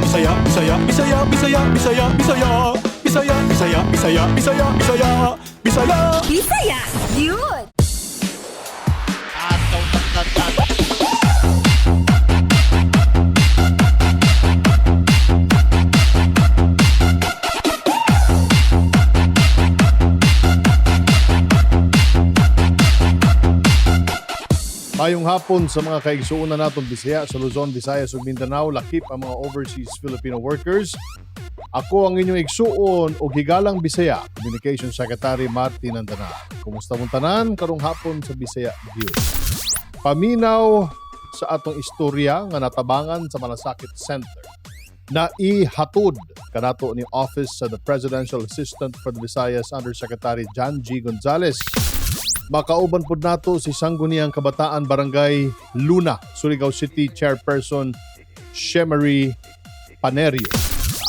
Bisaya, Bisaya, Bisaya, Bisaya, Bisaya, Bisaya, Bisaya, Bisaya, Bisaya, Bisaya, Bisaya, Bisaya. Bisaya, yun! Ataw tagtatan. Mayong hapon sa mga kaigsuunan naton Bisaya sa Luzon, Visayas ug Mindanao, lakip ang mga overseas Filipino workers. Ako ang inyong igsuon o higalang Bisaya, Communication Secretary Martin Andana. Kumusta mong tanan karong hapon sa Bisaya View? Paminaw sa atong istorya nga natabangan sa Malasakit Center na ihatod kanato ni Office sa the Presidential Assistant for the Visayas Undersecretary John G. Gonzales. Makauban pod nato si Sangguniang Kabataan Barangay Luna, Surigao City Chairperson Shemary Panerio.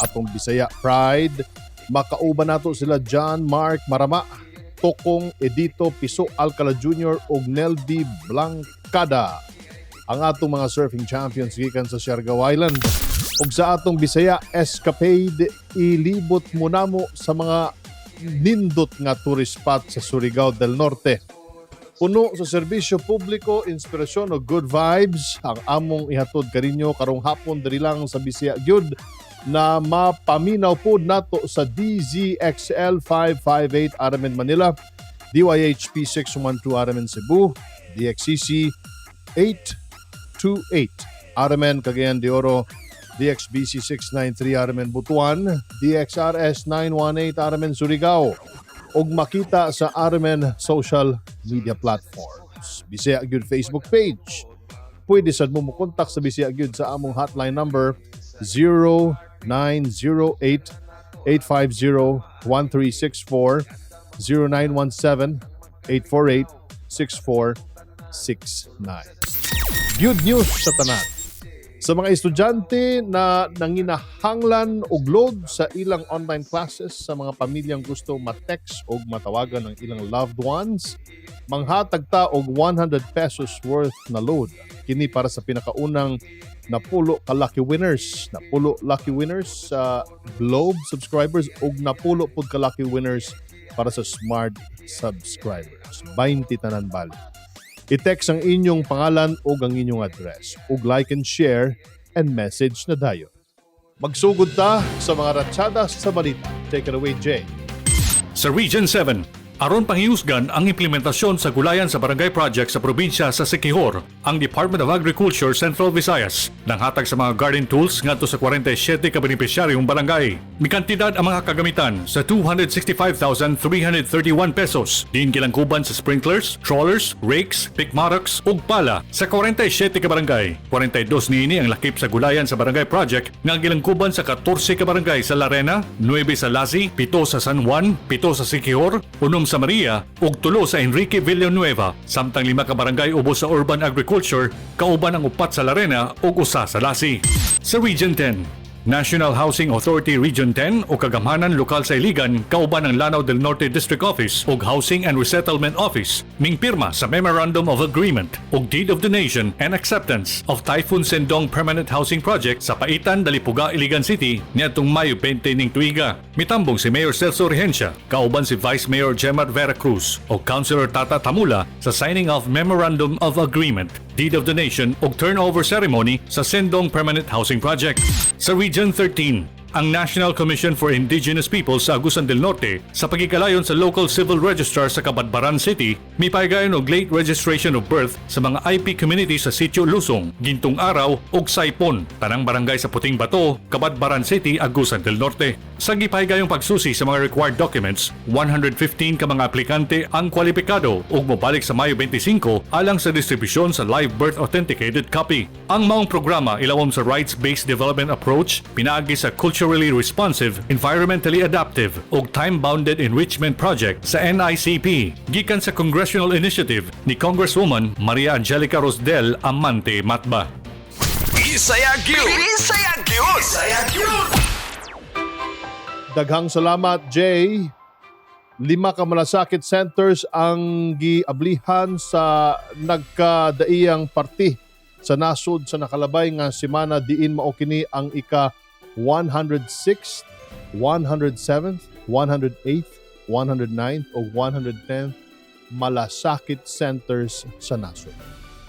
Atong Bisaya Pride, makauban nato sila John Mark Marama, Tokong Edito Piso Alcala Jr. ug Nelby Blancada. Ang atong mga surfing champions gikan sa Siargao Island. Ug sa atong Bisaya Escapade, ilibot mo namo sa mga nindot nga tourist spot sa Surigao del Norte. Puno sa serbisyo publiko, inspirasyon o good vibes ang among ihatod kaninyo karong hapon diri lang sa Bisaya Gyud na mapaminaw pod nato sa DZXL 558 Aramen Manila, DYHP 612 Aramen Cebu, DXCC 828 Aramen Cagayan de Oro, DXBC 693 Aramen Butuan, DXRS 918 Aramen Surigao, ug makita sa Aramen social media platforms. Bisaya Gyud Facebook page. Pwede sad mo kontak sa Bisaya Gyud sa among hotline number 0908-850-1364, 0917-848-6469. Gyud news sa tanan. Sa mga estudyante na nanginahanglan og load sa ilang online classes, sa mga pamilyang gusto ma-text o matawagan ng ilang loved ones, manghatag ta og 100 pesos worth na load. Kini para sa pinakaunang napulo ka lucky winners. Napulo lucky winners sa Globe subscribers ug napulo pod ka lucky winners para sa Smart subscribers. 20 tanan bali. I-text ang inyong pangalan o ang inyong address. Ug like and share and message na dayon. Magsugod ta sa mga ratsada sa balita. Take it away, Jay. Sa Region 7, aron panghiusgan ang implementasyon sa gulayan sa barangay project sa probinsya sa Siquijor, ang Department of Agriculture Central Visayas nanghatag sa mga garden tools ngadto sa 47 ka benepisyaryong barangay. Mikantidad ang mga kagamitan sa 265,331 pesos. Diin kilangkuban sa sprinklers, trollers, rakes, pickmarks ug pala sa 47 ka barangay. 42 niini ang lakip sa gulayan sa barangay project nga gilangkuban sa 14 ka barangay sa Larena, 9 sa Lazi, 7 sa San Juan, 7 sa Siquijor, 6 sa Maria ug 3 sa Enrique Villanueva, samtang 5 ka barangay ubos sa urban agriculture, kauban ang 4 sa Larena ug 1 sa Lasi. Sa Region 10, National Housing Authority Region 10 o Kagamhanan Lokal sa Iligan, kauban ang Lanao del Norte District Office ug Housing and Resettlement Office, mingpirma sa Memorandum of Agreement ug Deed of Donation and Acceptance of Typhoon Sendong Permanent Housing Project sa Paitan, Dalipuga, Iligan City niadtong Mayo 20 ning tuiga. Mitambong si Mayor Celso Regencia, kauban si Vice Mayor Gemar Vera Cruz o Councilor Tata Tamula sa signing of Memorandum of Agreement, Deed of Donation ug Turnover Ceremony sa Sendong Permanent Housing Project. Sa Region 13, ang National Commission for Indigenous Peoples sa Agusan del Norte sa pagigalayon sa Local Civil Registrar sa Cabadbaran City, mipahigayon og late registration of birth sa mga IP community sa Sitio Lusong, Gintong Araw ug Saipon, tanang barangay sa Puting Bato, Cabadbaran City, Agusan del Norte. Sa gipahigayong pagsusi sa mga required documents, 115 ka mga aplikante ang kwalipikado ug mobalik sa Mayo 25 alang sa distribusyon sa live birth authenticated copy. Ang maong programa ilawom sa rights-based development approach, pinaagi sa culturally responsive, environmentally adaptive ug time-bounded enrichment project sa NICP, gikan sa congressional initiative ni Congresswoman Maria Angelica Rosdel Amante Matba. Bisaya Gyud! Bisaya Gyud! Bisaya Gyud! Daghang salamat, Jay. 5 ka malasakit centers ang giablihan sa nagkadaiyang parti sa nasud sa nakalabay nga semana diin mao kini ang ika 106th, 107th, 108th, 109th o 110th malasakit centers sa nasod.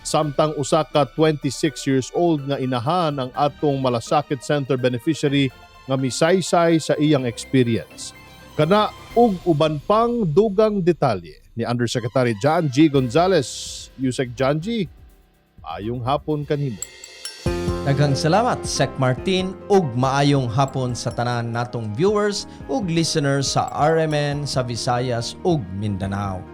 Samtang usa ka 26 years old nga inahan ang atong malasakit center beneficiary nga misaysay sa iyang experience. Kana ug uban pang dugang detalye ni Undersecretary John G. Gonzales. Yusek John G., ayong hapon kanimo. Daghang salamat, Sec Martin, ug maayong hapon sa tanan natong viewers ug listeners sa RMN sa Visayas ug Mindanao.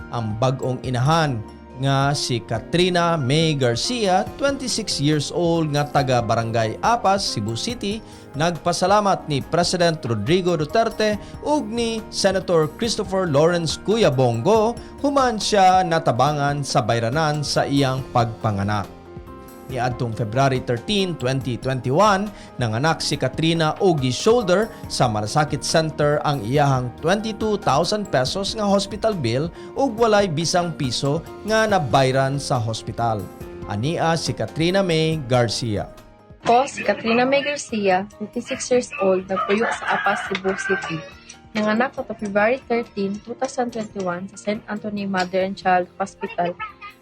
Ang bag-ong inahan nga si Katrina May Garcia, 26 years old nga taga Barangay Apas, Cebu City, nagpasalamat ni President Rodrigo Duterte ug ni Senator Christopher Lawrence Cuyabongo human siya natabangan sa bayranan sa iyang pagpanganak. Niadtong February 13, 2021, nanganak si Katrina og gi-shoulder sa Malasakit Center ang iyahang 22,000 pesos nga hospital bill ug walay bisang piso nga nabayran sa hospital. Ania si Katrina May Garcia. Ako, si Katrina May Garcia, 56 years old, nagpuyo sa Apas, Cebu City. Nanganak sa February 13, 2021 sa St. Anthony Mother and Child Hospital.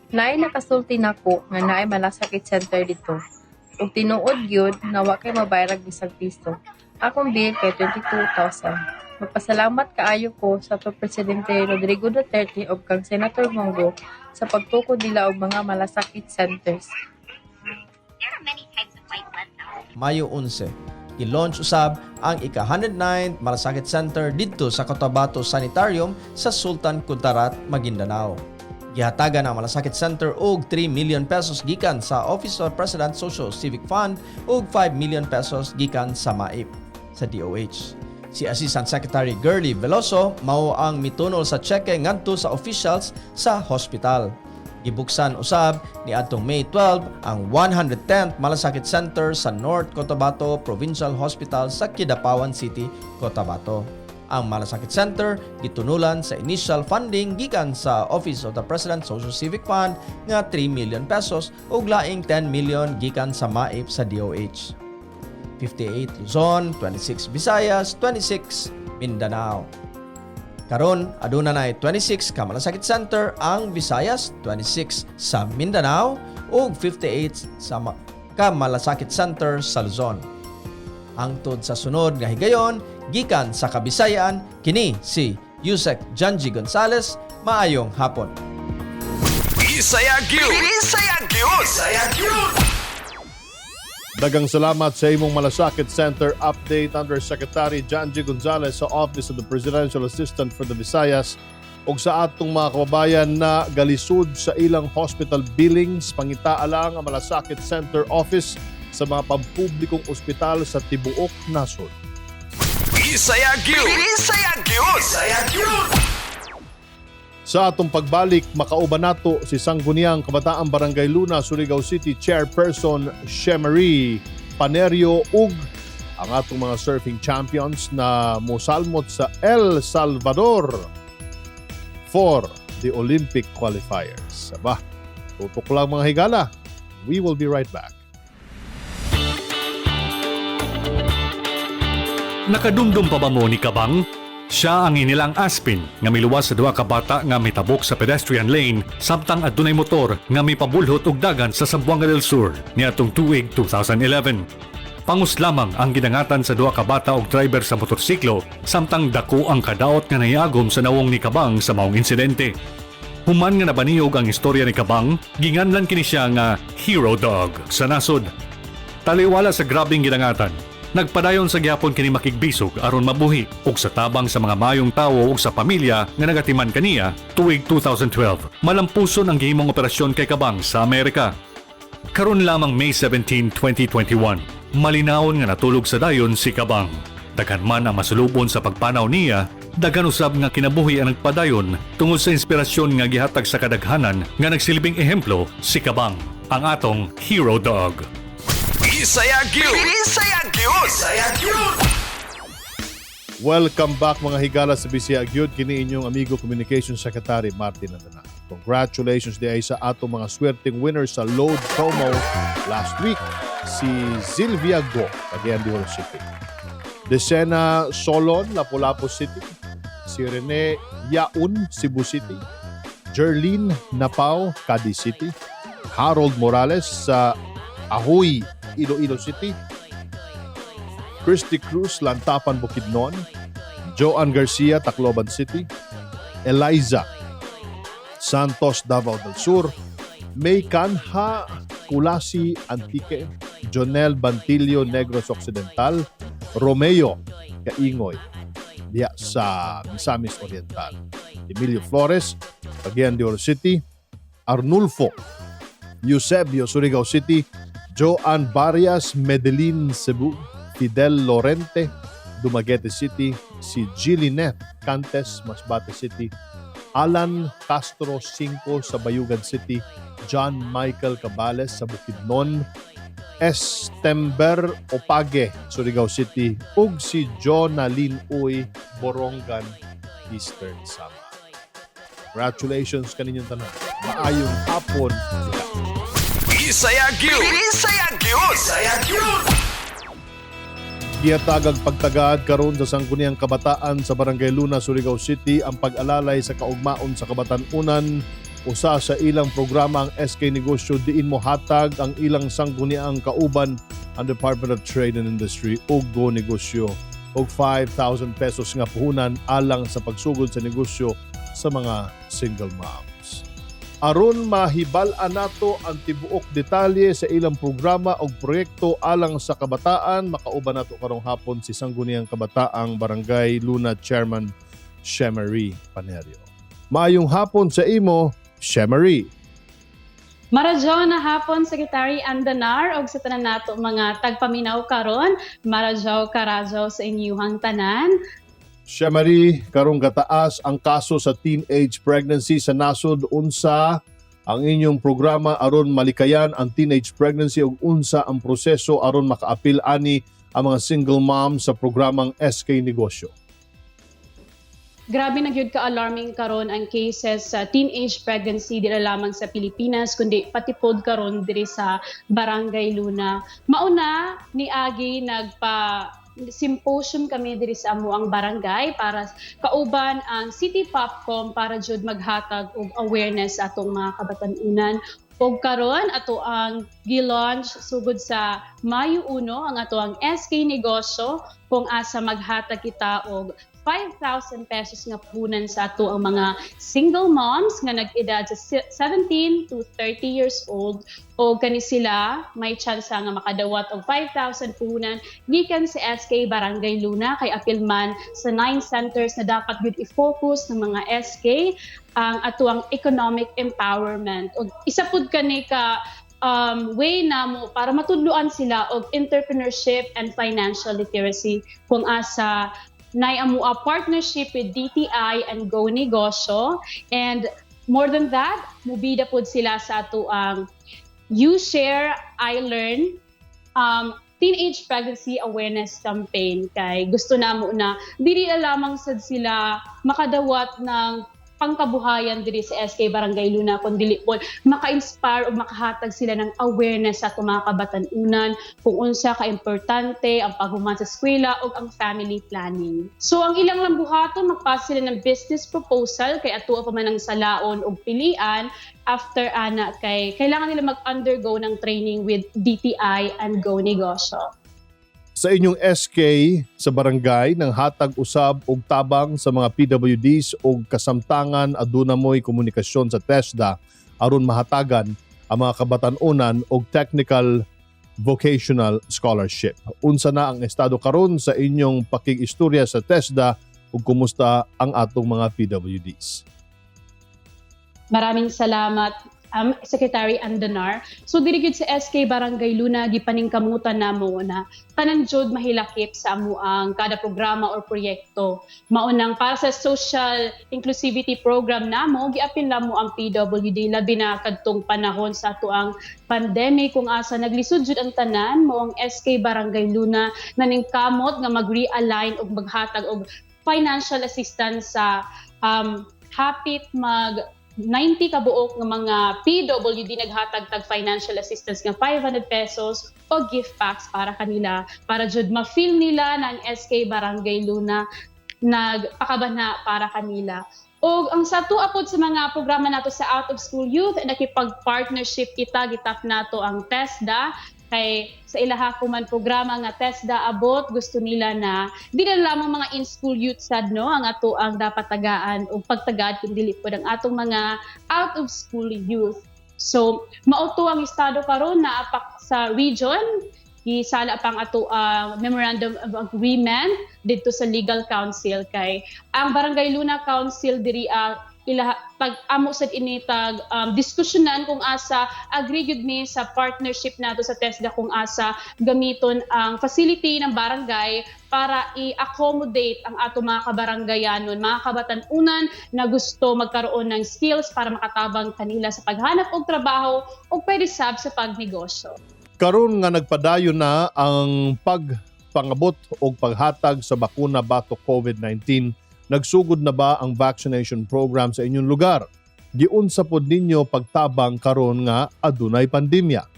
Naay nakasulti nako nga naay malasakit center dito. Ug tinuod gyud na wa kay mabayrag bisag piso. Akong bill kay 22,000. Magpasalamat kaayo ko sa Presidente Rodrigo Duterte ug kang Senator Bongo sa pagtukod nila og mga malasakit centers. Mayo 11, i-launch usab ang ika-109th Malasakit Center didto sa Cotabato Sanitarium sa Sultan Kudarat, Maguindanao. Gihatagan ang Malasakit Center og 3 million pesos gikan sa Office of President Social Civic Fund ug 5 million pesos gikan sa MAIP sa DOH. Si Assistant Secretary Girly Veloso mao ang mitunol sa cheque ngadto sa officials sa hospital. Gibuksan usab ni adtong May 12 ang 110th Malasakit Center sa North Cotabato Provincial Hospital sa Kidapawan City, Cotabato. Ang Malasakit Center gitunulan sa initial funding gikan sa Office of the President Social Civic Fund nga 3 million pesos ug laing 10 million gikan sa MAIP sa DOH. 58 Luzon, 26 Visayas, 26 Mindanao. Karon aduna nay 26 ka Malasakit Center ang Visayas, 26 sa Mindanao ug 58 sa ka Malasakit Center sa Luzon. Hangtod sa sunod nga higayon, gikan sa Kabisayan, kini si Yusek John G. Gonzales. Maayong hapon. Bisaya Gyud! Bisaya Gyud! Bisaya Gyud! Daghang salamat sa imong Malasakit Center update, Undersecretary John G. Gonzales sa Office of the Presidential Assistant for the Visayas ug sa atong mga kababayan na galisod sa ilang hospital billings. Pangita lang ang Malasakit Center Office sa mga pampublikong ospital sa tibuok nasod. Bisaya Gyud! Bisaya Gyud! Bisaya Gyud! Sa atong pagbalik, makauban nato si Sangguniang Kabataang Barangay Luna, Surigao City Chairperson Shemarie Panerio ug ang atong mga surfing champions na mosalmot sa El Salvador for the Olympic qualifiers. Aba, tutok lang mga higala. We will be right back. Nakadumdum pa ba mo ni Kabang? Siya ang inilang Aspin nga miluwas sa duha ka bata nga mitabok sa pedestrian lane samtang adunay motor nga mipabulhot og dagan sa Zamboanga del Sur niadtong tuig 2011. Pangus lamang ang ginangatan sa duha ka bata og driver sa motorsiklo samtang dako ang kadaot nga naiagom sa nawong ni Kabang sa maong insidente. Human nga nabaniyog ang istorya ni Kabang, ginganlan kini siya nga Hero Dog sa nasod. Taliwala sa grabing ginangatan, nagpadayon sa gihapon kini makigbisog aron mabuhi ug sa tabang sa mga mayong tawo ug sa pamilya nga nagatiman kaniya tuig 2012. Malampuson ang gihimong operasyon kay Kabang sa Amerika. Karon lamang May 17, 2021, malinawon nga natulog sa dayon si Kabang. Daghan man ang masulubon sa pagpanaw niya, daghan usab nga kinabuhi ang nagpadayon tungod sa inspirasyon nga gihatag sa kadaghanan nga nagsilbing ehemplo si Kabang, ang atong Hero Dog. Bisaya Gyud! Bisaya Gyud! Bisaya Gyud! Welcome back mga higala sa Bisaya Gyud. Kini inyong amigo Communications Secretary Martin Andana. Congratulations di ay sa atong mga swerteng winners sa load promo last week. si Sylvia Go, Cagayan de Oro City. Desena Solon, Lapu-Lapu City. Si Rene Yaun, Cebu City. Jerlyn Napao, Cadiz City. Harold Morales sa Ahoy, Iloilo City. Christy Cruz, Lantapan, Bukidnon. Joanne Garcia, Tacloban City. Eliza Santos, Davao del Sur. May Canha, Kulasi, Antique. Jonel Bantilio, Negros Occidental. Romeo Kaingoy, diya sa Misamis Oriental. Emilio Flores, Cagayan de Oro City. Arnulfo Eusebio, Surigao City. Joan Barrias, Medellin, Cebu. Fidel Lorente, Dumaguete City. Si Gillinet Cantes, Masbate City. Alan Castro 5 sa Bayugan City. John Michael Cabales sa Bukidnon. Estember Opage, Surigao City. Ug si Jonalyn Uy, Borongan, Eastern Samar. Congratulations kaninyong tanan. Maayong hapon sila. Bisaya Gyud! Bisaya Gyud! Bisaya Gyud! Giyatagag pagtagad karon sa Sangguniang Kabataan sa Barangay Luna, Surigao City ang pag-alalay sa kaugmaon sa kabatan-unan. Usa sa ilang programa ang SK Negosyo diin mo hatag ang ilang sangguniang kauban ang Department of Trade and Industry ug Go Negosyo og 5,000 pesos nga puhunan alang sa pagsugod sa negosyo sa mga single moms. Aron mahibal-an nato ang tibuok detalye sa ilang programa o proyekto alang sa kabataan, makauban nato karong hapon si Sangguniang Kabataang Barangay Luna Chairman Shemery Panerio. Maayong hapon sa imo, Shemery. Maradyo na hapon, Secretary Andanar, og sa tanan nato mga tagpaminaw karon, maradyo karadyo sa inyuhang tanan. Shemery, karong gataas ang kaso sa teenage pregnancy sa nasod. Unsa ang inyong programa aron malikayan ang teenage pregnancy ug unsa ang proseso aron makaapil ani ang mga single mom sa programang SK Negosyo? Grabe na gyud ka-alarming karon ang cases sa teenage pregnancy dira lamang sa Pilipinas kundi pati pod karon diri sa Barangay Luna. Mauna ni Agi nagpa symposium kami diri sa amuang barangay para kauban ang City Popcom para jud maghatag og awareness sa atong mga kabatan-unan. Og karon ato ang gi-launch sugod sa Mayo 1 ang ato ang SK Negosyo kung asa maghatag kita og 5,000 pesos nga puhunan sa ato ang mga single moms nga nag-edad sa 17 to 30 years old o kani sila may chance nga makadawat og 5,000 puhunan gikan sa SK Barangay Luna kay apil man sa 9 centers na dapat gud i-focus ng mga SK ang ato ang economic empowerment. Og isa pud kani ka way namo para matudloan sila og entrepreneurship and financial literacy kung asa nay amo a partnership with DTI and Go Negosyo, and more than that mubida pod sila sa ato ang You Share I Learn teenage pregnancy awareness campaign kay gusto namo na dili lamang sad sila makadawat ng pangkabuhayan diri sa SK Barangay Luna kundi po maka-inspire o makahatag sila ng awareness sa mga kabatan-unan kung unsa ka-importante ang paghuman sa eskwela o ang family planning. So ang ilang lang buhaton magpas sila ng business proposal kay ato pa man ang salaon og pilian after ana kay kailangan nila mag-undergo ng training with DTI and Go Negosyo. Sa inyong SK sa barangay nang hatag usab og tabang sa mga PWDs og kasamtangan aduna moy komunikasyon sa TESDA aron mahatagan ang mga kabatan-unan og technical vocational scholarship. Unsa na ang estado karon sa inyong pakig-istorya sa TESDA ug kumusta ang atong mga PWDs? Maraming salamat Secretary Andanar. So diri gid sa SK Barangay Luna gipaningkamutan namo na tanan jud mahilakip sa amo ang kada programa or proyekto. Maunang para sa social inclusivity program namo giapil namo ang PWD labi na kadtong panahon sa ato ang pandemic kung asa naglisod jud ang tanan mo ang SK Barangay Luna naningkamot nga mag-realign og maghatag og financial assistance sa hapit 90 kabuok ng mga PWD naghatag tag financial assistance nga 500 pesos o gift packs para kanila para jud ma-feel nila na ang SK Barangay Luna nagpakabana para kanila. O ang sa tuwa pod sa mga programa nato sa out of school youth nakipag-partnership kita gitap nato ang TESDA kay sa ilaha ko man programa nga TESDA abot gusto nila na di na lamang mga in-school youth sad no ang ato ang dapat tagaan o pagtagad kundi pod ang atong mga out of school youth. So mauto ang estado karon na apak sa region isala pang ato ang memorandum of agreement dito sa legal council kay ang Barangay Luna Council diri pag-amo sad initag diskusyonan kung asa agree gyud mi sa partnership nato sa TESDA kung asa gamiton ang facility ng barangay para i-accommodate ang ato mga kabaranggayanon, mga kabatan-unan na gusto magkaroon ng skills para makatabang kanila sa paghanap og trabaho o pwede sab sa pagnegosyo. Karon nga nagpadayon na ang pagpangabot o paghatag sa bakuna batok COVID-19, nagsugod na ba ang vaccination program sa inyong lugar? Giunsa pod ninyo pagtabang karon nga adunay pandemya?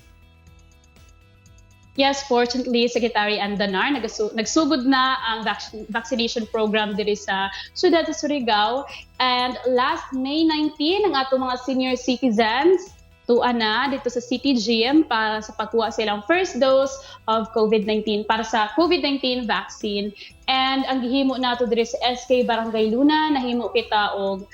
Yes, fortunately, Secretary Andanar, nagsugod na ang vaccination program diri sa siyudad sa Surigao. And last May 19, ang ato mga senior citizens tuan na dito sa City Gym para sa pagkuha silang first dose of COVID-19 para sa COVID-19 vaccine. And ang gihimo nato diri sa SK Barangay Luna, nahimo kita og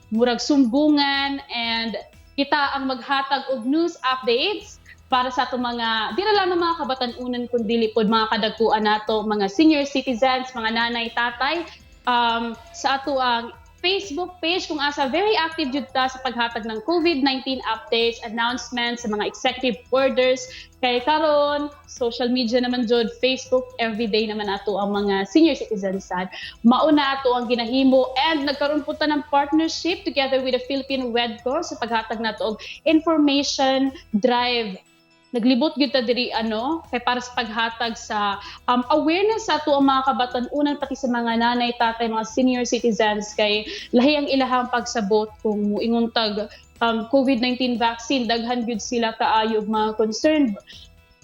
murag sumbungan and kita ang maghatag og news updates para sa ato mga di na lamang mga kabatan-unan kundi pod mga kadagkuan nato mga senior citizens, mga nanay, tatay sa ato ang Facebook page kung asa very active jud ta sa paghatag ng COVID-19 updates, announcements sa mga executive orders. Kay karon social media naman jud, Facebook everyday naman ato ang mga senior citizens sad. Mauna ato ang ginahimo and nagkaroon po ta ng partnership together with the Philippine Red Cross sa paghatag nato og information drive. Naglibot gyud ta diri kay para sa paghatag sa awareness sa ato ang mga kabatan-unan pati sa mga nanay, tatay, mga senior citizens kay lahi ang ilahang pagsabot kung moingon tag COVID-19 vaccine daghan gyud sila kaayo mga concerned.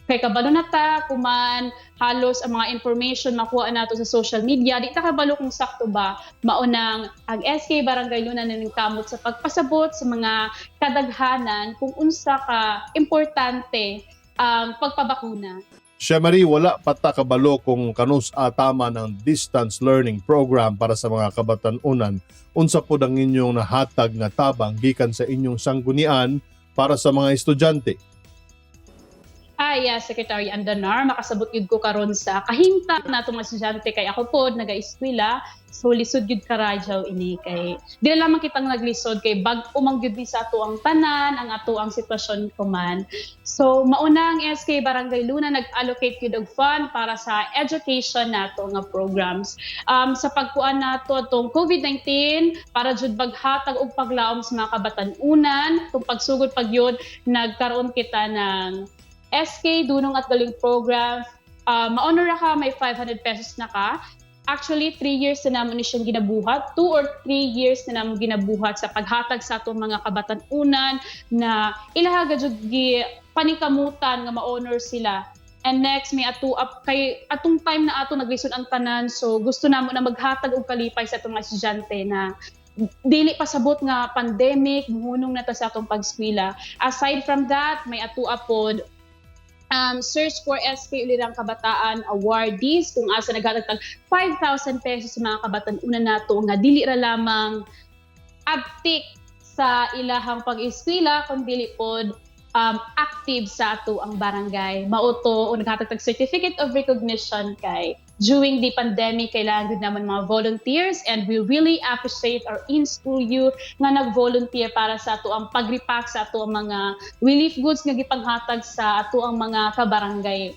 Kay kabalo na ta kuman halos ang mga information makuha nato sa social media di ta kabalo kung sakto ba maunang ang SK Barangay Luna naningkamot sa pagpasabot sa mga kadaghanan kung unsa ka importante ang pagpabakuna. Siya Marie, wala pa ta kabalo kung kanus tama ng distance learning program para sa mga kabatan-unan. Unsa pod ang inyong nahatag nga tabang gikan sa inyong sanggunian para sa mga estudyante? Secretary Andanar, makasabot yun ko karon sa kahimtang na itong estudyante kay ako po, naga-eskwela, so lisod yun ka radyaw ini kay di na lamang kitang naglisod kay bag-umang yun sa ato ang tanan, ang ato ang sitwasyon ko man. So mauna ang SK Barangay Luna nag-allocate yun og fund para sa education nato nga programs. Sa pagkuan nato itong COVID-19 para jud baghatag og paglaom sa mga kabatan-unan, kung pagsugod pag yun, nagkaroon kita ng SK Dunong at Galing program. Ma-honor ka, may 500 pesos na ka. Actually, 3 years na naman siyang ginabuhat. 2 or 3 years na naman ginabuhat sa paghatag sa atong mga kabatan-unan na ilahaga jud gi paningkamutan nga ma-honor sila. And next, may kay atong time na ato naglisod ang tanan. So gusto namo na maghatag og kalipay sa atong mga estudyante na dili pasabot nga pandemic, muhunong na ta sa atong pagskwela. Aside from that, may pod Search for SK Ulirang Kabataan awardees kung asa naghatag 5,000 pesos sa mga kabatan-unan nato nga dili ra lamang abtik sa ilahang pag-eskwela kundi pod active sa ato ang barangay. Mauto o naghatag certificate of recognition kay during the pandemic, kailangan din naman mga volunteers and we really appreciate our in-school youth nga nag-volunteer para sa ato ang pag-repack sa ato ang mga relief goods nga gipanghatag sa ato ang mga kabarangay.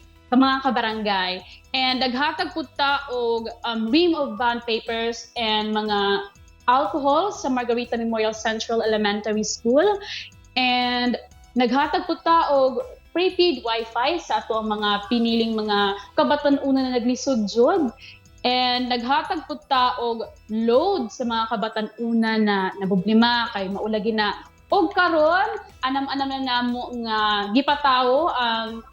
And naghatag po ta og ream of bond papers and mga alcohol sa Margarita Memorial Central Elementary School. And naghatag po ta og prepaid Wi-Fi sa ato ang mga piniling mga kabatan-unan na naglisod jud. And naghatag pud ta og load sa mga kabatan-una na nabublima kay maulagi na. Og karon anam-anam na namo nga gipatawo ang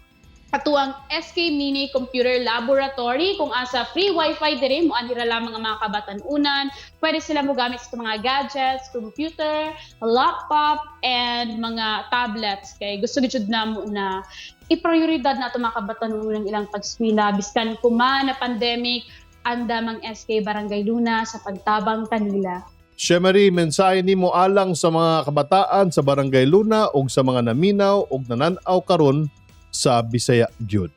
katuang SK Mini Computer Laboratory kung asa free wifi dire mo anira lamang ang mga kabatan-unan. Pwede sila mo gamit sa mga gadgets, computer, laptop, and mga tablets. Kay gusto gid namo na iprioridad nato mga kabatan-unan ilang pagskwela biskan kuma na pandemic andamang SK Barangay Luna sa pagtabang kanila. Shemary, mensahe nimo alang sa mga kabataan sa Barangay Luna o sa mga naminaw o nananaw karon sa Bisaya gyud.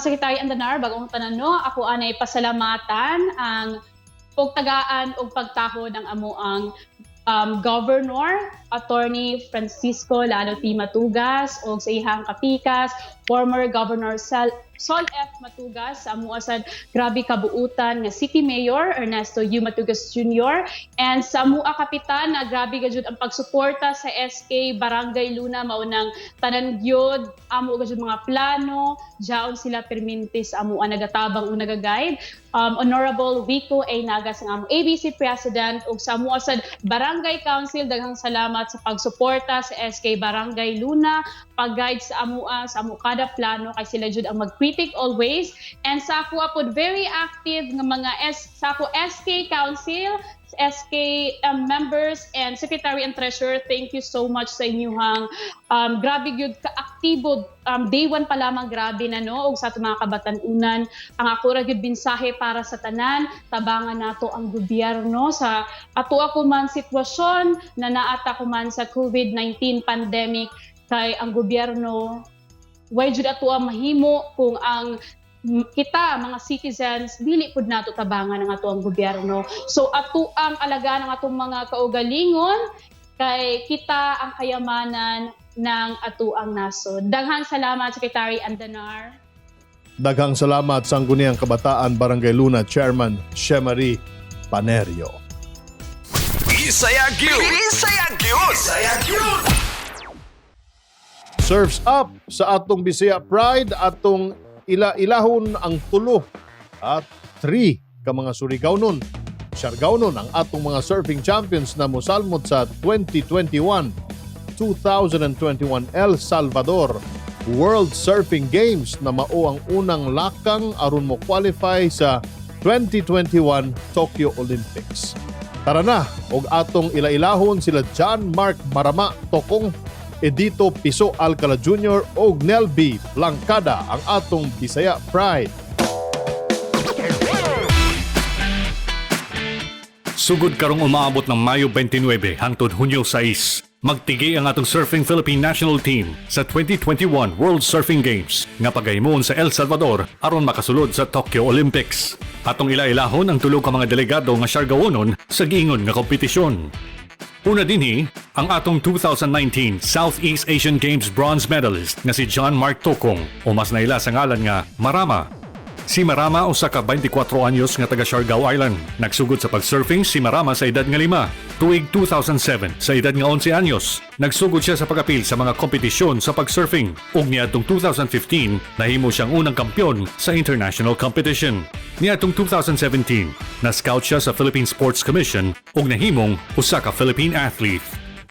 Secretary Andanar, bagong tanano, ako anay pasalamatan ang pagtagaan o pagtahod ng amuang Governor Attorney Francisco Lalo T. Matugas o sa ihang kapikas, former Governor Sol F. Matugas, sa amuasad grabe kabuutan nga City Mayor Ernesto U. Matugas Jr. and sa amua kapitan na grabe gajud ang pagsuporta sa SK Barangay Luna maunang tanan gyud amo gajud mga plano, jaon sila permintis amua nagatabang o nagaguide. Honorable Vico A. Nagas ang among ABC President ug sa amuasad Barangay Council, daghang salamat sa pagsuporta sa SK Barangay Luna, pag-guide sa amua sa kada plano kay sila jud ang mag-critic always. And sa ako pod very active nga mga sa ako SK Council, SK members and Secretary and Treasurer, thank you so much sa inyong grabe gyud ka-aktibo day one pa lamang grabe na no og sa ato mga kabatan-unan. Ang ako ra gyud mensahe para sa tanan, tabangan nato ang gobyerno sa ato ako man sitwasyon na naata ko man sa COVID-19 pandemic kay ang gobyerno way jud ato ang mahimo kung ang kita mga citizens dili pud nato tabangan ang ato ang gobyerno. So ato ang alagaan ang atong mga kaugalingon kay kita ang kayamanan ng ato ang nasod. Daghang salamat Secretary Andanar. Daghang salamat sa Sangguniang Kabataan Barangay Luna Chairman Shemary Panerio. Bisaya Gyud! Bisaya Gyud! Bisaya Gyud! Surfs up sa atong Bisaya Pride, atong ilahon ang 3 at 3 ka mga Surigao-non. Siargao-non ang atong mga surfing champions na mosalmot sa 2021 El Salvador World Surfing Games na mao ang unang lakang aron mo qualify sa 2021 Tokyo Olympics. Tara na, og atong ilailahon sila John Mark Marama Tokong, Edito Piso Alcala Jr. o Nelby Blancada ang atong Bisaya Pride. Sugod karong umaabot ng Mayo 29 hangtod Hunyo 6. Magtigi ang atong Surfing Philippine National Team sa 2021 World Surfing Games nga pagahimon sa El Salvador aron makasulod sa Tokyo Olympics. Atong ilailahon ang 3 ka mga delegado nga Siargaonon sa giingon nga kompetisyon. Una dinhi ang atong 2019 Southeast Asian Games bronze medalist nga si John Mark Tokong o mas naila sa ngalan nga Marama. Si Marama usa ka 24 anyos nga taga Siargao Island. Nagsugod sa pagsurfing si Marama sa edad nga 5. Tuig 2007 sa edad nga 11 anyos, nagsugod siya sa pag-apil sa mga kompetisyon sa pagsurfing. Ug niadtong 2015 nahimo siyang unang kampyon sa international competition. Niadtong 2017 na-scout siya sa Philippine Sports Commission ug nahimong usa ka Philippine athlete.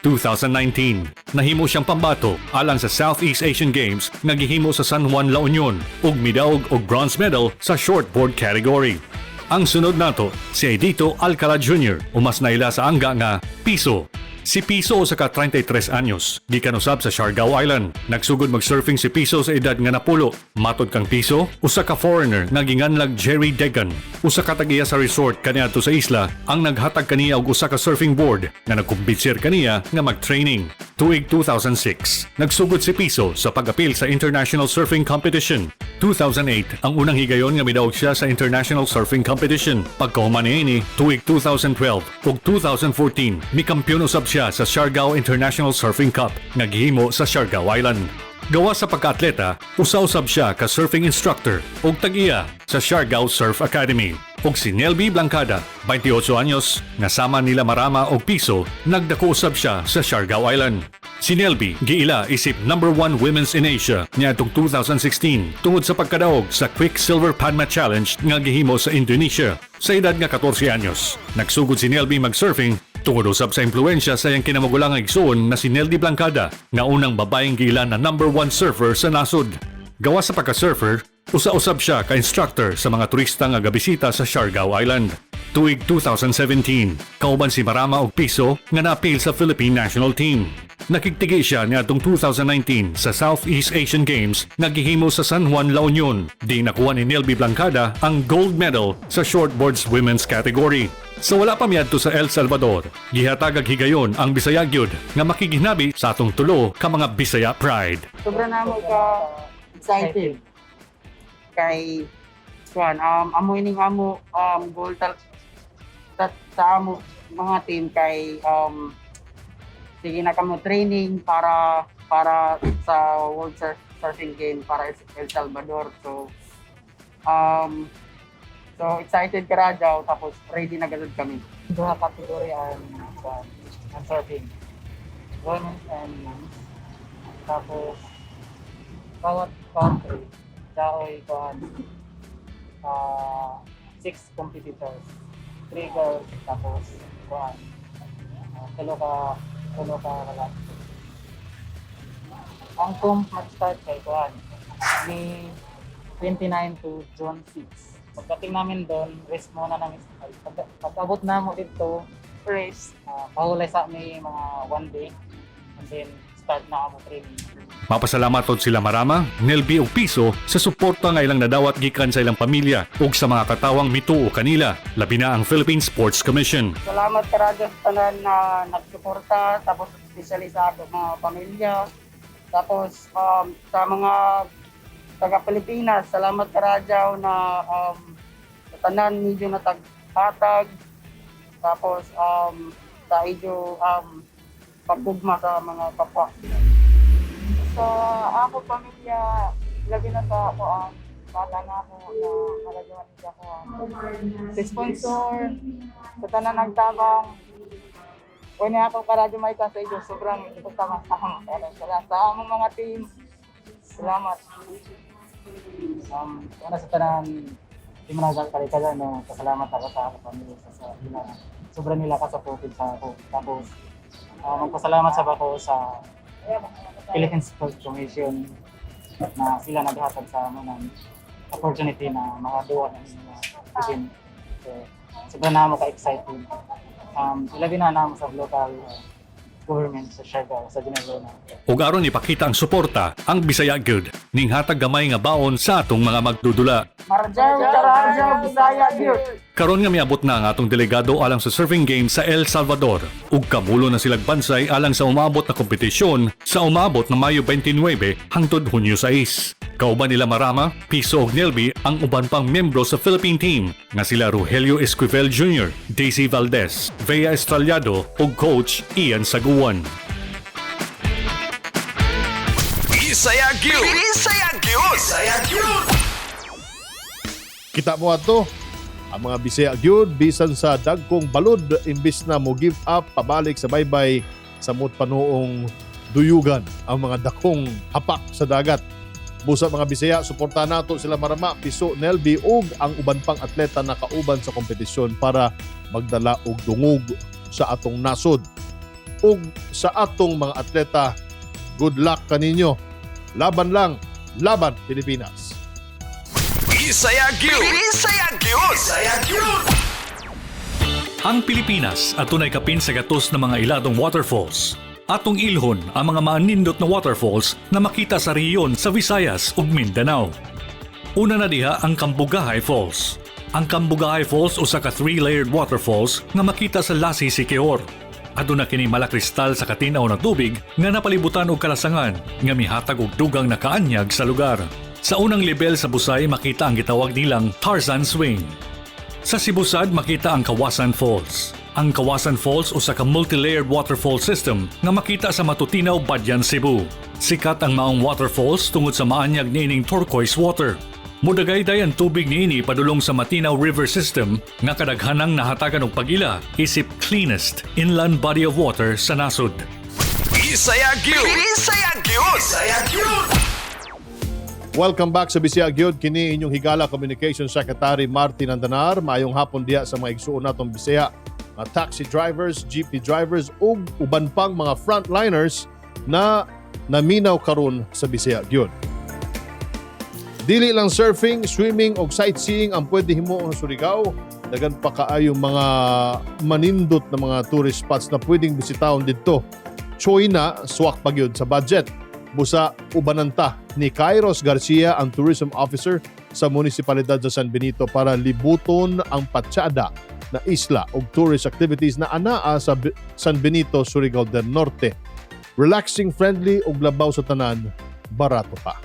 2019, nahimo siyang pambato alang sa Southeast Asian Games nga gihimo sa San Juan, La Union ug midaog og bronze medal sa shortboard category. Ang sunod nato si Edito Alcala Jr. o mas naila sa angga nga Piso. Si Piso usa ka 33 anyos, gikan usab sa Siargao Island. Nagsugod mag-surfing si Piso sa edad nga napulo. Matod kang Piso, usa ka foreigner nga ginganlag Jerry Degan. Usa ka tagiya sa resort kaniadto sa isla ang naghatag kaniya og usa ka surfing board nga nagkumbinser kaniya nga mag-training. Tuig 2006, nagsugod si Piso sa pag-apil sa International Surfing Competition. 2008, ang unang higayon nga midaog siya sa International Surfing Competition. Pagkahuman niini, tuig 2012 ug 2014, mikampyon usab siya sa Siargao International Surfing Cup nga gihimo sa Siargao Island. Gawa sa pagka-atleta, usa-usab siya ka surfing instructor ug tag-iya sa Siargao Surf Academy. Ug si Nelby Blancada, 28 anyos, nga sama nila Marama og Piso, nagdako usab siya sa Siargao Island. Si Nelby giila isip number 1 women's in Asia niadtong 2016 tungod sa pagkadaog sa Quicksilver Padma Challenge nga gihimo sa Indonesia sa edad nga 14 anyos. Nagsugod si Nelby mag-surfing tungod usab sa impluensya sa iyang kinamagulang igsoon na si Neldy Blancada nga unang babaeng giila na number 1 surfer sa nasod. Gawa sa pagka-surfer, usa-usab siya ka-instructor sa mga turista nga gabisita sa Siargao Island. Tuig 2017, kauban si Marama og Piso nga na-appeal sa Philippine National Team. Nakigtigi siya niadtong 2019 sa Southeast Asian Games nga gihimo sa San Juan, La Union. Di nakuha ni Nelby Blancada ang gold medal sa shortboards women's category. Sa wala pa miadto sa El Salvador, gihatagag higayon ang Bisaya Gyud nga makigihnabi sa atong tulo ka mga Bisaya Pride. Sobra na mo ka excited kay Juan amo ining amo goal sa amo mga team kay sige na kamo training para sa World Surfing Game para El Salvador. So excited ka radyaw tapos ready na ganood kami. Duha kategory ang surfing, women's and men's. Tapos bawat country daoy kuan 6 competitors, 3 girls tapos kuan tulo ka lalaki. Ang comp mag-start kay kuan ni 29 to June 6. Pagdating namin doon, rest muna namin. Pag-abot na mo dito, race, pahulay sa amin mga 1 day and then start na ako training. Mapasalamat tod sila Marama, Nelby ug Piso sa suporta nga ilang nadawat gikan sa ilang pamilya ug sa mga katawang mituo kanila, labi na ang Philippine Sports Commission. Salamat karadyo sa tanan na nagsuporta, tapos especially sa ato mga pamilya, tapos sa mga taga-Pilipinas, salamat karadyo na sa tanan medyo nataghatag, tapos sa idyo pagugma sa mga kapwa. Sa ako pamilya, labi na sa ako bata na ako na nalagyan niya ako sa sponsor, sa tanan nagtabang. Kung na ako karadyo may sa iyo, sobrang ipagtama sa among mga team. Salamat. Sa tanan, di mo nagkakalikala, no? Pasalamat ako sa ako pamilya sa sobrang nila kasupported sa ako. Tapos, magpasalamat sa ako sa Philippine Sports Commission na sila naghatag sa amin ng opportunity na makaduwa ng mga so, sobrang na ako ka-excited. Ilabi na naman sa local government sa Siargao, sa Ginebra. Ug aron ipakita ang suporta, ang Bisaya Gyud ning hatag gamay nga baon sa atong mga magdudula. Marjaw, Bisaya Gyud. Karon nga miabot na ang atong delegado alang sa surfing game sa El Salvador ug kamulo na silang bansay alang sa umabot na kompetisyon sa umabot na Mayo 29 hangtod Hunyo 6. Kauban nila Marama, Piso ug Nelby ang uban pang miyembro sa Philippine team nga sila Rogelio Esquivel Jr., Daisy Valdez, Vea Estrellado ug coach Ian Saguan. Bisaya Gyud! Bisaya Gyud! Bisaya Gyud! Kita mo ato, ang mga Bisaya Gyud bisan sa dagkong balod imbis na mo give up pabalik sa baybay sa panoong duyugan ang mga dakong hapak sa dagat. Busa mga Bisaya, suportahan nato sila Marama, Piso, Nelby ug ang uban pang atleta na kauban sa kompetisyon para magdala og dungog sa atong nasod. Ug sa atong mga atleta, good luck kaninyo. Laban lang, laban Pilipinas. Bisaya Gyud! Bisaya Gyud! Bisaya Gyud! Ang Pilipinas atunay kapin sa gatos ng mga iladong waterfalls. Atong ilhon ang mga maanindot na waterfalls na makita sa rehiyon sa Visayas ug Mindanao. Una na diha ang Cambugahay Falls. Ang Cambugahay Falls usa ka 3-layered waterfalls nga makita sa Lassi, Siquijor. Aduna kini malakristal sa katinaw na tubig nga napalibutan og kalasangan nga mihatag og dugang nakaanyag sa lugar. Sa unang level sa Busay makita ang gitawag nilang Tarzan Swing. Sa Sibusad makita ang Kawasan Falls. Ang Kawasan Falls usa ka multi-layered waterfall system nga makita sa Matutinaw, Badyan, Cebu. Sikat ang maong waterfalls tungod sa maanyag niining turquoise water. Mudagayday ang tubig niini padulong sa Matinaw River System nga kadaghanang nahatagan og pag-ila isip cleanest inland body of water sa nasod. Bisaya Gyud. Bisaya Gyud. Bisaya Gyud. Welcome back sa Bisaya Gyud. Kini inyong higala Communication Secretary Martin Andanar. Maayong hapon diya sa mga igsuon natong Bisaya, mga taxi drivers, jeepney drivers ug uban pang mga frontliners na naminaw karon sa Bisaya Gyud. Dili lang surfing, swimming o sightseeing ang pwede himuon sa Surigao. Dagan pa kaayo mga manindot na mga tourist spots na pwedeng bisitahon dito. Choy na, swak pa gyud sa budget. Busa ubananta ni Kairos Garcia, ang tourism officer sa munisipalidad sa San Benito, para libuton ang patsyada na isla o tourist activities na anaa sa San Benito, Surigao del Norte. Relaxing, friendly ug labaw sa tanan, barato pa.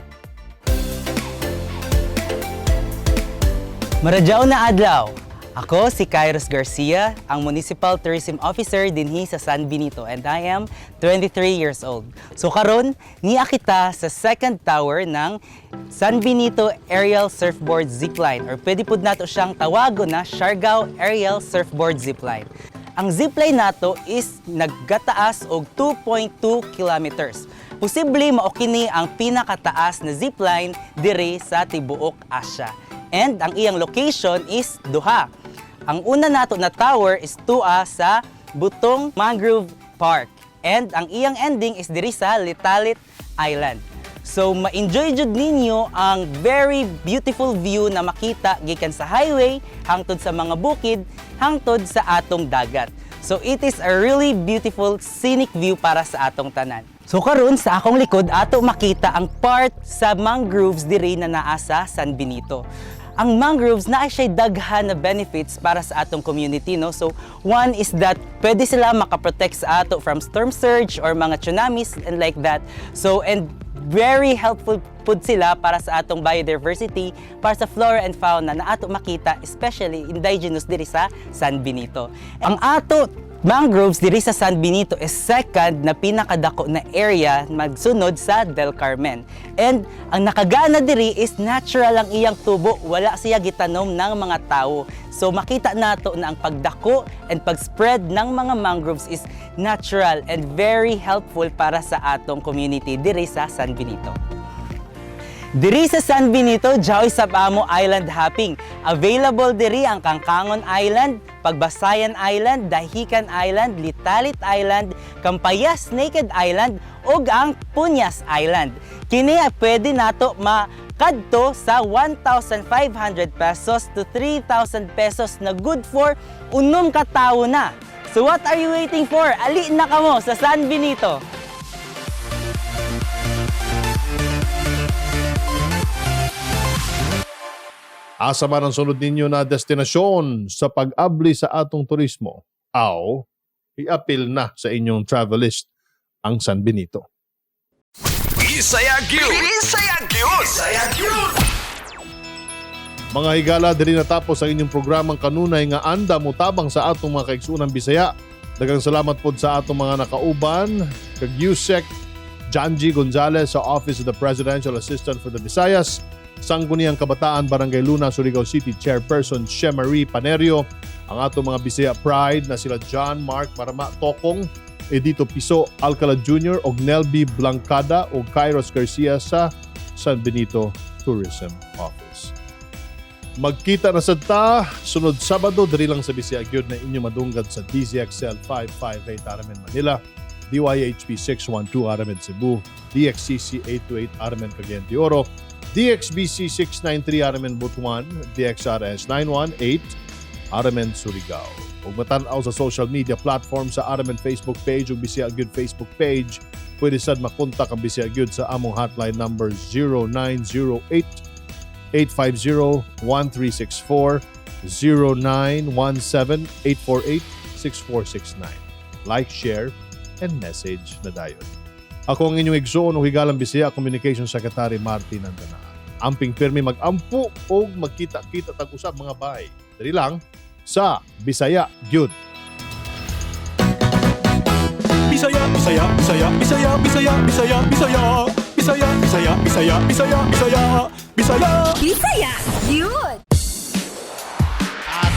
Maradyaw na adlaw! Ako si Kairos Garcia, ang Municipal Tourism Officer dinhi sa San Benito, and I am 23 years old. So karon, niya kita sa second tower ng San Benito Aerial Surfboard Zipline, or pwede pud nato siyang tawagon na Siargao Aerial Surfboard Zipline. Ang zipline nato is naggataas og 2.2 kilometers. Posible mao kini ang pinakataas na zipline diri sa tibuok Asia. And ang iyang location is duha. Ang una nato na tower is tua sa Butong Mangrove Park. And ang iyang ending is diri sa Litalit Island. So ma-enjoy jud ninyo ang very beautiful view na makita gikan sa highway hangtod sa mga bukid, hangtod sa atong dagat. So it is a really beautiful scenic view para sa atong tanan. So karon sa akong likod ato makita ang part sa mangroves diri na naa sa San Benito. Ang mangroves na ay siya daghan na benefits para sa atong community, no? So one is that pwede sila makaprotect sa ato from storm surge or mga tsunamis and like that. So and very helpful pud sila para sa atong biodiversity, para sa flora and fauna na ato makita, especially indigenous diri sa San Benito. Ang ato mangroves diri sa San Benito is second na pinakadako na area magsunod sa Del Carmen. And ang nakagana diri is natural ang iyang tubo, wala siya gitanom ng mga tao. So makita nato na ang pagdako and pag-spread ng mga mangroves is natural and very helpful para sa atong community diri sa San Benito. Diri sa San Benito, Jaoy Sabamo Island Hopping. Available diri ang Kangkangon Island, Pagbasayan Island, Dahican Island, Litalit Island, Kampayas Naked Island, ug ang Punyas Island. Kini ay pwede nato makadto sa 1,500 pesos to 3,000 pesos na good for unom ka tawo na. So what are you waiting for? Ali na kamo sa San Benito. Asa man ang sunod ninyo na destinasyon sa pag-abli sa atong turismo? Aw, i-appeal na sa inyong travel list ang San Benito. Bisaya Gyud. Bisaya Gyud. Bisaya Gyud. Mga higala, diri natapos ang inyong programang kanunay nga anda mutabang sa atong mga kaigsuunang Bisaya. Daghang salamat pod sa atong mga nakauban, kag Yusek Janji Gonzalez sa Office of the Presidential Assistant for the Visayas, Sangguniang Kabataan Barangay Luna, Surigao City Chairperson Shemarie Panerio, ang atong mga Bisaya Pride na sila John Mark Marama Tokong, Edito Piso Alcala Jr. og Nelby Blancada o Kairos Garcia sa San Benito Tourism Office. Magkita na sad ta sunod Sabado diri lang sa Bisaya Gyud na inyo madunggan sa DZXL 558 Aramen Manila, DYHP 612 Aramen Cebu, DXCC 828 Aramen Cagayan de Oro, DXBC 693 Aramen Butuan, DXRS 918 Aramen Surigao. Ug matan-aw sa social media platform sa Aramen Facebook page ug Bisaya Gyud Facebook page, pwede sad makontak ang Bisaya Gyud sa among hotline number 0908-850-1364, 0917-848-6469. Like, share, and message na dayon. Ako ang inyong igsoon o higalang Bisaya Communication Secretary Martin Andanar. Amping pirmi mag-ampu o magkita-kita tag-usab mga bahay. Dali lang sa Bisaya Gyud. Bisaya, Bisaya, Bisaya, Bisaya, Bisaya, Bisaya, Bisaya, Bisaya, Bisaya, Bisaya, Bisaya, Bisaya, Bisaya. Bisaya Gyud. At